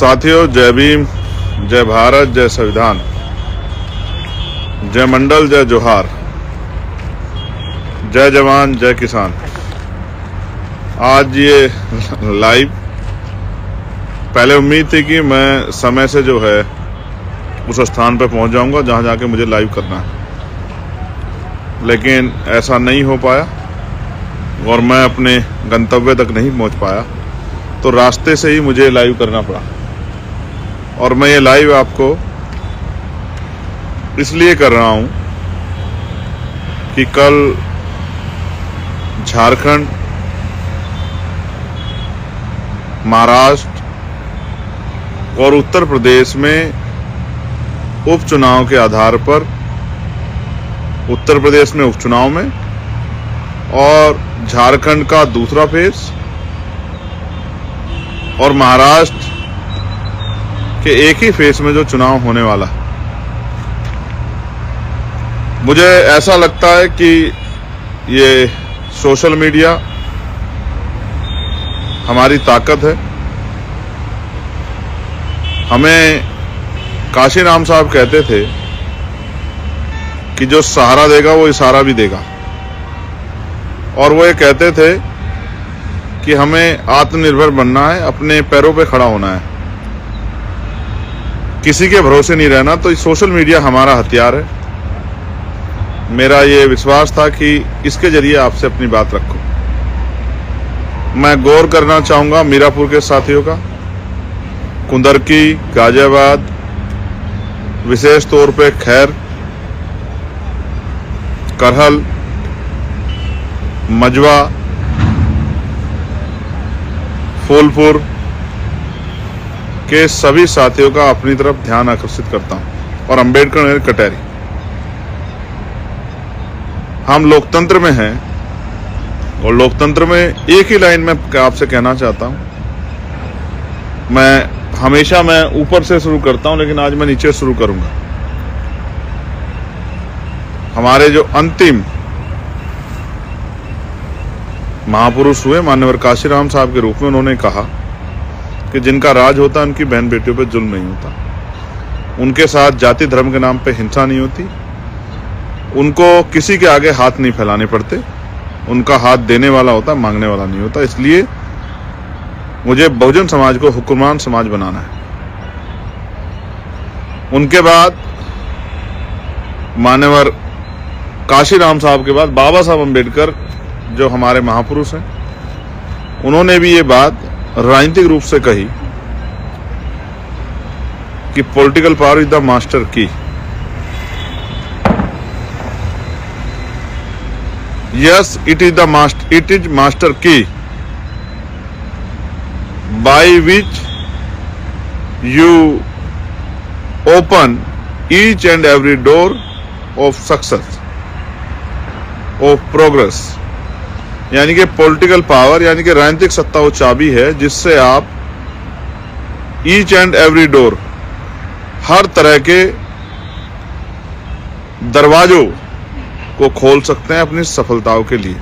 साथियों, जय भीम, जय भारत, जय संविधान, जय मंडल, जय जोहार, जय जवान, जय किसान। आज ये लाइव, पहले उम्मीद थी कि मैं समय से जो है उस स्थान पर पहुंच जाऊंगा जहां जाके मुझे लाइव करना है, लेकिन ऐसा नहीं हो पाया और मैं अपने गंतव्य तक नहीं पहुंच पाया, तो रास्ते से ही मुझे लाइव करना पड़ा। और मैं ये लाइव आपको इसलिए कर रहा हूं कि कल झारखंड, महाराष्ट्र और उत्तर प्रदेश में उपचुनाव के आधार पर, उत्तर प्रदेश में उपचुनाव में और झारखंड का दूसरा फेज और महाराष्ट्र के एक ही फेज में जो चुनाव होने वाला है, मुझे ऐसा लगता है कि ये सोशल मीडिया हमारी ताकत है। हमें काशीराम साहब कहते थे कि जो सहारा देगा वो इशारा भी देगा, और वो ये कहते थे कि हमें आत्मनिर्भर बनना है, अपने पैरों पे खड़ा होना है, किसी के भरोसे नहीं रहना। तो सोशल मीडिया हमारा हथियार है। मेरा ये विश्वास था कि इसके जरिए आपसे अपनी बात रखूं। मैं गौर करना चाहूंगा मीरापुर के साथियों का, कुंदरकी, गाजियाबाद, विशेष तौर पे खैर, करहल, मजवा, फूलपुर के सभी साथियों का अपनी तरफ ध्यान आकर्षित करता हूं, और अंबेडकर नगर कटहरी। हम लोकतंत्र में हैं और लोकतंत्र में एक ही लाइन में आपसे कहना चाहता हूं। मैं ऊपर से शुरू करता हूं, लेकिन आज मैं नीचे शुरू करूंगा। हमारे जो अंतिम महापुरुष हुए माननीय काशीराम साहब के रूप में, उन्होंने कहा कि जिनका राज होता है उनकी बहन बेटियों पर जुल्म नहीं होता, उनके साथ जाति धर्म के नाम पे हिंसा नहीं होती, उनको किसी के आगे हाथ नहीं फैलाने पड़ते, उनका हाथ देने वाला होता, मांगने वाला नहीं होता। इसलिए मुझे बहुजन समाज को हुक्मरान समाज बनाना है। उनके बाद मान्यवर काशीराम साहब के बाद बाबा साहब अम्बेडकर, जो हमारे महापुरुष हैं, उन्होंने भी ये बात राजनीतिक रूप से कही कि political power is the master की। यस, इट इज मास्टर की by which you open each and every door of success, of progress. यानी कि पॉलिटिकल पावर, यानी कि राजनीतिक सत्ता वो चाबी है जिससे आप ईच एंड एवरी डोर, हर तरह के दरवाजों को खोल सकते हैं अपनी सफलताओं के लिए।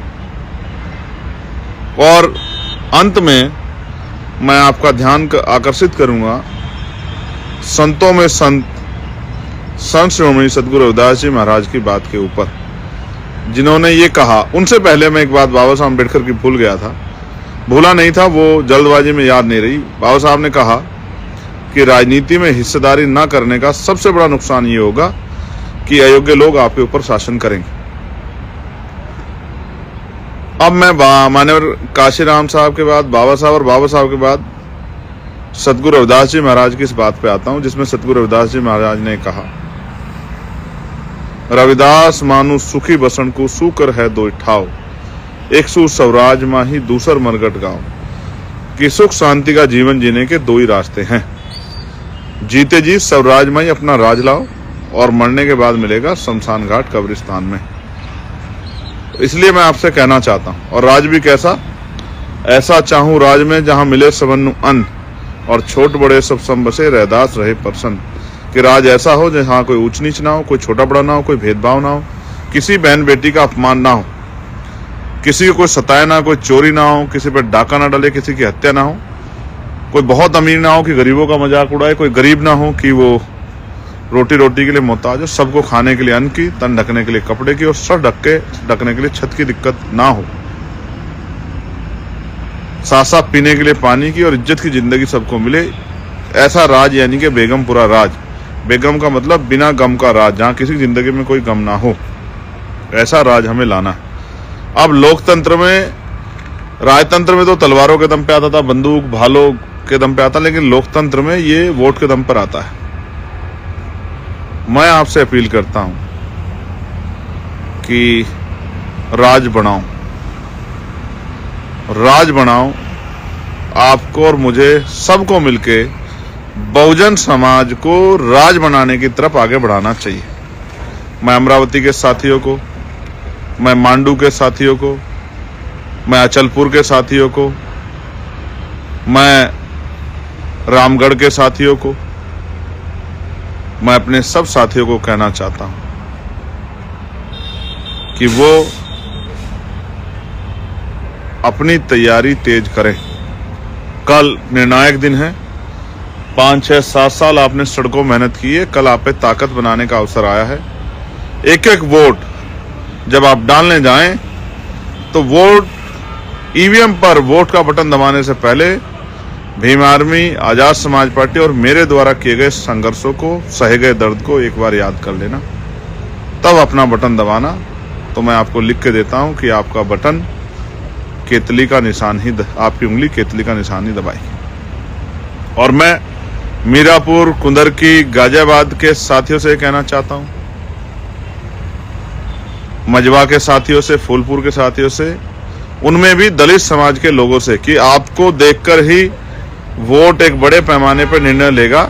और अंत में मैं आपका ध्यान आकर्षित करूंगा संतों में संत श्रोमणी सदगुरु रविदास जी महाराज की बात के ऊपर, जिन्होंने ये कहा। उनसे पहले मैं एक बात बाबा साहब अम्बेडकर की भूला नहीं था, वो जल्दबाजी में याद नहीं रही। बाबा साहब ने कहा कि राजनीति में हिस्सेदारी न करने का सबसे बड़ा नुकसान ये होगा कि अयोग्य लोग आपके ऊपर शासन करेंगे। अब मैं माननीय काशीराम साहब के बाद बाबा साहब, और बाबा साहब के बाद सदगुरु रविदास जी महाराज की इस बात पे आता हूं, जिसमें सदगुरु रविदास जी महाराज ने कहा, रविदास मानु सुखी बसन को सुकर है दो ठाव, एक सु स्वराज माही दूसर मरगट गांव, कि सुख शांति का जीवन जीने के दो ही रास्ते हैं। जीते जी स्वराज माही अपना राज लाओ, और मरने के बाद मिलेगा शमशान घाट कब्रिस्तान में। इसलिए मैं आपसे कहना चाहता हूं, और राज भी कैसा, ऐसा चाहूं राज में जहां मिले सबनु अन्न, और छोट बड़े सब संबसे रहदास रहे प्रसन्न। कि राज ऐसा हो जहां कोई ऊंच नीच ना हो, कोई छोटा बड़ा ना हो, कोई भेदभाव ना हो, किसी बहन बेटी का अपमान ना हो, किसी को कोई सताए ना, कोई चोरी ना हो, किसी पर डाका ना डले, किसी की हत्या ना हो, कोई बहुत अमीर ना हो कि गरीबों का मजाक उड़ाए, कोई गरीब ना हो कि वो रोटी रोटी के लिए मोहताज हो। सबको खाने के लिए अन्न की, तन ढकने के लिए कपड़े की और सर ढकने के लिए छत की दिक्कत ना हो। साथ साथ पीने के लिए पानी की और इज्जत की जिंदगी सबको मिले। ऐसा राज यानी कि बेगमपुरा राज। बेगम का मतलब बिना गम का राज, जहां किसी की जिंदगी में कोई गम ना हो। ऐसा राज हमें लाना है। अब लोकतंत्र में, राजतंत्र में तो तलवारों के दम पे आता था, बंदूक भालों के दम पे आता, लेकिन लोकतंत्र में ये वोट के दम पर आता है। मैं आपसे अपील करता हूं कि राज बनाओ, राज बनाओ। आपको और मुझे सबको मिलके बहुजन समाज को राज बनाने की तरफ आगे बढ़ाना चाहिए। मैं अमरावती के साथियों को, मैं मांडू के साथियों को, मैं अचलपुर के साथियों को, मैं रामगढ़ के साथियों को, मैं अपने सब साथियों को कहना चाहता हूं कि वो अपनी तैयारी तेज करें। कल निर्णायक दिन है। 5, 6, 7 साल आपने सड़कों मेहनत की है, कल आप पे ताकत बनाने का अवसर आया है। एक एक वोट जब आप डालने जाएं तो वोट ईवीएम पर वोट का बटन दबाने से पहले भीम आर्मी, आजाद समाज पार्टी और मेरे द्वारा किए गए संघर्षों को, सहे गए दर्द को एक बार याद कर लेना, तब अपना बटन दबाना। तो मैं आपको लिख के देता हूं कि आपका बटन केतली का निशान ही, आपकी उंगली केतली का निशान ही दबाएगी। और मैं मीरापुर, कुंदरकी, गाजियाबाद के साथियों से कहना चाहता हूं, मजवा के साथियों से, फूलपुर के साथियों से, उनमें भी दलित समाज के लोगों से, कि आपको देखकर ही वोट एक बड़े पैमाने पर निर्णय लेगा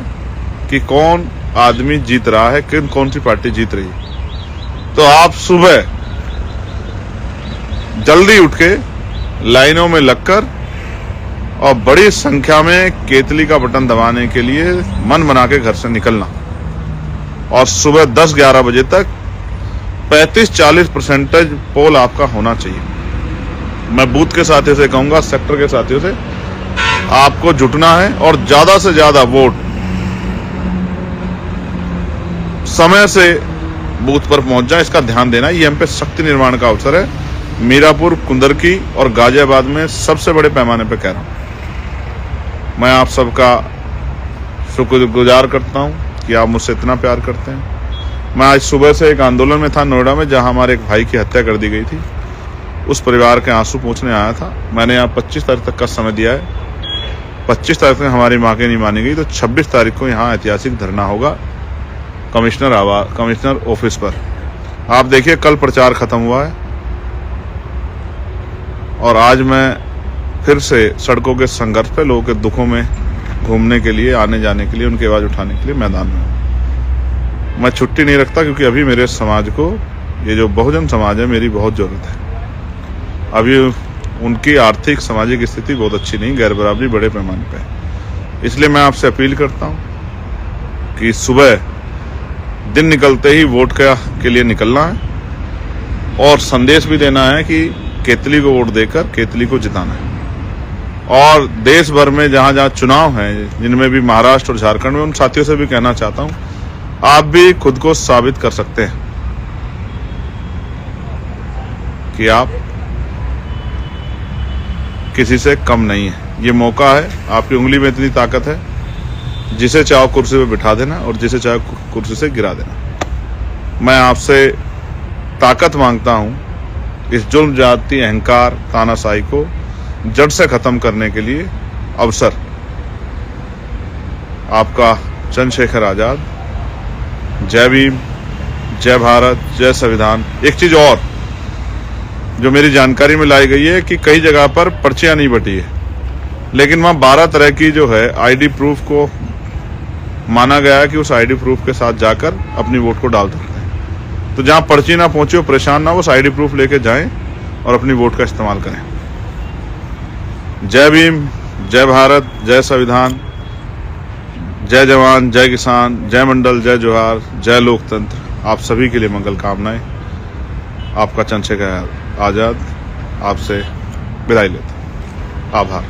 कि कौन आदमी जीत रहा है, कौन सी पार्टी जीत रही है। तो आप सुबह जल्दी उठ के लाइनों में लगकर और बड़ी संख्या में केतली का बटन दबाने के लिए मन बना के घर से निकलना, और सुबह 10-11 बजे तक 35-40% पोल आपका होना चाहिए। मैं बूथ के साथियों से कहूंगा, सेक्टर के साथियों से, आपको जुटना है और ज्यादा से ज्यादा वोट समय से बूथ पर पहुंच जाए, इसका ध्यान देना। ये हम पे शक्ति निर्माण का अवसर है। मीरापुर, कुंदरकी और गाजियाबाद में सबसे बड़े पैमाने पे कह रहा हूं। मैं आप सबका शुक्रगुजार करता हूं कि आप मुझसे इतना प्यार करते हैं। मैं आज सुबह से एक आंदोलन में था नोएडा में, जहां हमारे एक भाई की हत्या कर दी गई थी। उस परिवार के आंसू पोंछने आया था। मैंने यहाँ 25 तारीख तक का समय दिया है। 25 तारीख तक हमारी मांगे नहीं मानी गई तो 26 तारीख को यहाँ ऐतिहासिक धरना होगा कमिश्नर ऑफिस पर। आप देखिए, कल प्रचार खत्म हुआ है और आज मैं फिर से सड़कों के संघर्ष पे, लोगों के दुखों में घूमने के लिए, आने जाने के लिए, उनकी आवाज उठाने के लिए मैदान में हूं। मैं छुट्टी नहीं रखता, क्योंकि अभी मेरे समाज को, ये जो बहुजन समाज है, मेरी बहुत जरूरत है। अभी उनकी आर्थिक सामाजिक स्थिति बहुत अच्छी नहीं, गैर बराबरी बड़े पैमाने पे है। इसलिए मैं आपसे अपील करता हूं कि सुबह दिन निकलते ही वोट के लिए निकलना है और संदेश भी देना है कि केतली को वोट देकर केतली को जिताना है। और देश भर में जहां जहां चुनाव हैं, जिनमें भी महाराष्ट्र और झारखंड में, उन साथियों से भी कहना चाहता हूं, आप भी खुद को साबित कर सकते हैं कि आप किसी से कम नहीं है। ये मौका है, आपकी उंगली में इतनी ताकत है, जिसे चाहो कुर्सी पे बिठा देना और जिसे चाहो कुर्सी से गिरा देना। मैं आपसे ताकत मांगता हूं, इस जुल्म जाति, अहंकार, तानाशाही को जड़ से खत्म करने के लिए अवसर। आपका चंद्रशेखर आजाद। जय भीम, जय भारत, जय संविधान। एक चीज और जो मेरी जानकारी में लाई गई है कि कई जगह पर पर्चियां नहीं बटी है, लेकिन वहां 12 तरह की जो है आईडी प्रूफ को माना गया है कि उस आईडी प्रूफ के साथ जाकर अपनी वोट को डाल सकते हैं। तो जहां पर्ची ना पहुंचे हो, परेशान ना हो, उस आईडी प्रूफ लेके जाएं और अपनी वोट का इस्तेमाल करें। जय भीम, जय भारत, जय संविधान, जय जवान, जय किसान, जय मंडल, जय जोहार, जय लोकतंत्र। आप सभी के लिए मंगल कामनाएं। आपका चंद्रशेखर आजाद आपसे विदाई लेता। आभार।